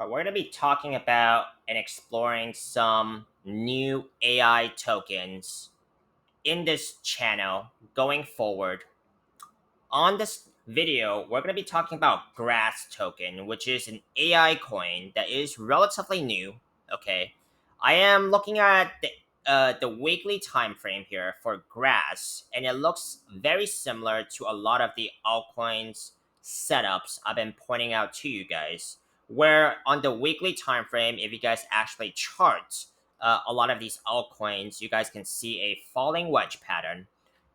We're going to be talking about and exploring some new AI tokens in this channel going forward. On this video, we're going to be talking about Grass token, which is an AI coin that is relatively new. Okay, I am looking at the weekly time frame here for Grass, and it looks very similar to a lot of the altcoins setups I've been pointing out to you guys. Where on the weekly time frame, if you guys actually chart a lot of these altcoins, you guys can see a falling wedge pattern.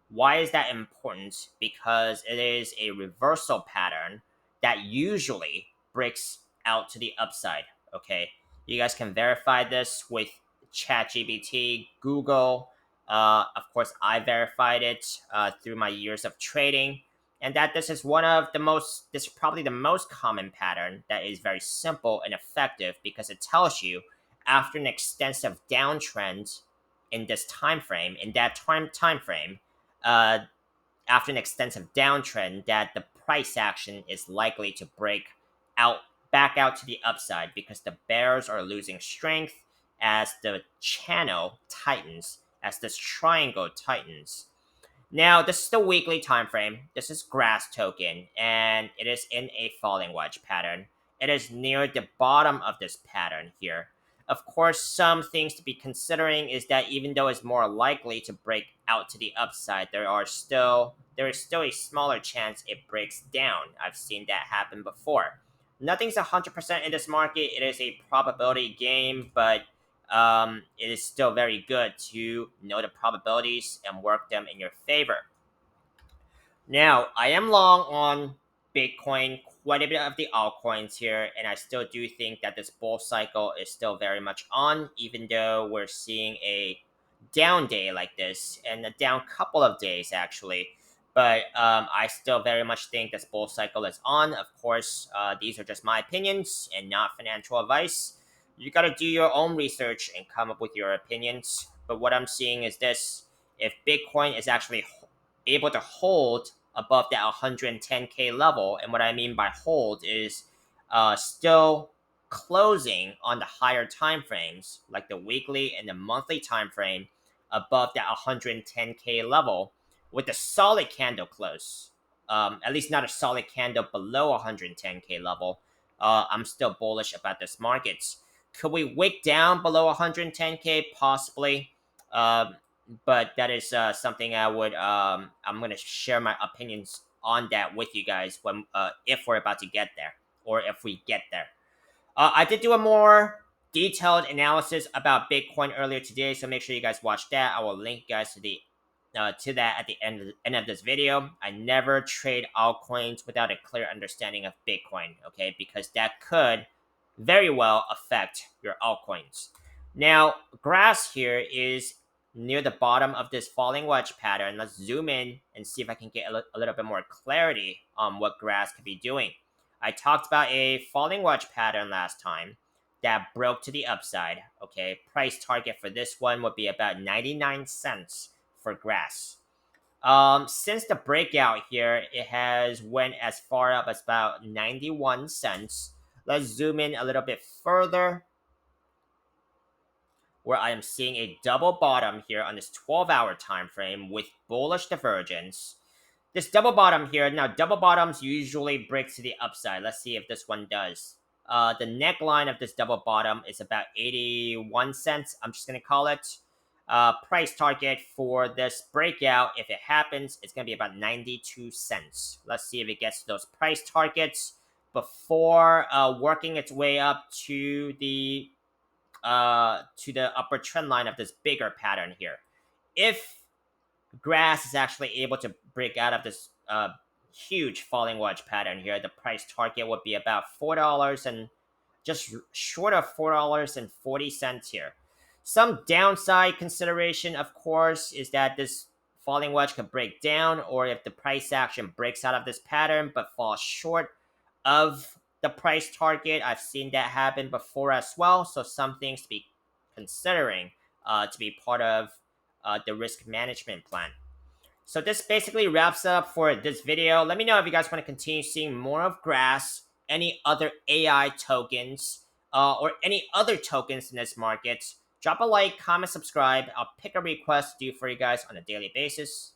Why is that important? Because it is a reversal pattern that usually breaks out to the upside. Okay, you guys can verify this with ChatGPT, Google. Of course, I verified it through my years of trading, and that this is one of the most. This is probably the most common pattern that is very simple and effective because it tells you after an extensive downtrend in this time frame, in that time frame, uh, after an extensive downtrend, that the price action is likely to break out back out to the upside because the bears are losing strength as the channel tightens, as this triangle tightens. Now, this is the weekly time frame. This is Grass token, and it is in a falling wedge pattern. It is near the bottom of this pattern here. Of course, some things to be considering is that even though it's more likely to break out to the upside, there is still a smaller chance it breaks down. I've seen that happen before. Nothing's 100% in this market. It is a probability game, but it is still very good to know the probabilities and work them in your favor. Now, I am long on Bitcoin, quite a bit of the altcoins here, and I still do think that this bull cycle is still very much on, even though we're seeing a down day like this, and a down couple of days actually. But I still very much think this bull cycle is on. Of course, these are just my opinions and not financial advice. You got to do your own research and come up with your opinions. But what I'm seeing is this: if Bitcoin is actually able to hold above that 110K level. And what I mean by hold is still closing on the higher time frames, like the weekly and the monthly time frame, above that 110K level with a solid candle close. At least not a solid candle below 110K level. I'm still bullish about this market. Could we wick down below 110K? Possibly. But that is something I'm going to share my opinions on that with you guys when if we're about to get there, or if we get there. I did do a more detailed analysis about Bitcoin earlier today, so make sure you guys watch that. I will link you guys to that at the end of this video. I never trade altcoins without a clear understanding of Bitcoin, okay? Because that could very well affect your altcoins. Now, Grass here is near the bottom of this falling wedge pattern. Let's zoom in and see if I can get a little bit more clarity on what Grass could be doing. I talked about a falling wedge pattern last time that broke to the upside. Okay, price target for this one would be about 99 cents for Grass. Since the breakout here, it has went as far up as about 91 cents. Let's zoom in a little bit further, where I am seeing a double bottom here on this 12-hour time frame with bullish divergence. This double bottom here, now double bottoms usually breaks to the upside. Let's see if this one does. The neckline of this double bottom is about 81 cents. I'm just going to call it. Price target for this breakout, if it happens, it's going to be about 92 cents. Let's see if it gets to those price targets before working its way up to the upper trend line of this bigger pattern here. If Grass is actually able to break out of this huge falling wedge pattern here, the price target would be about $4 and just short of $4.40 here. Some downside consideration, of course, is that this falling wedge could break down, or if the price action breaks out of this pattern but falls short of the price target. I've seen that happen before as well. So some things to be considering to be part of the risk management plan. So this basically wraps up for this video. Let me know if you guys want to continue seeing more of Grass, any other AI tokens. or any other tokens in this market, drop a like, comment, subscribe. I'll pick a request due for you guys on a daily basis.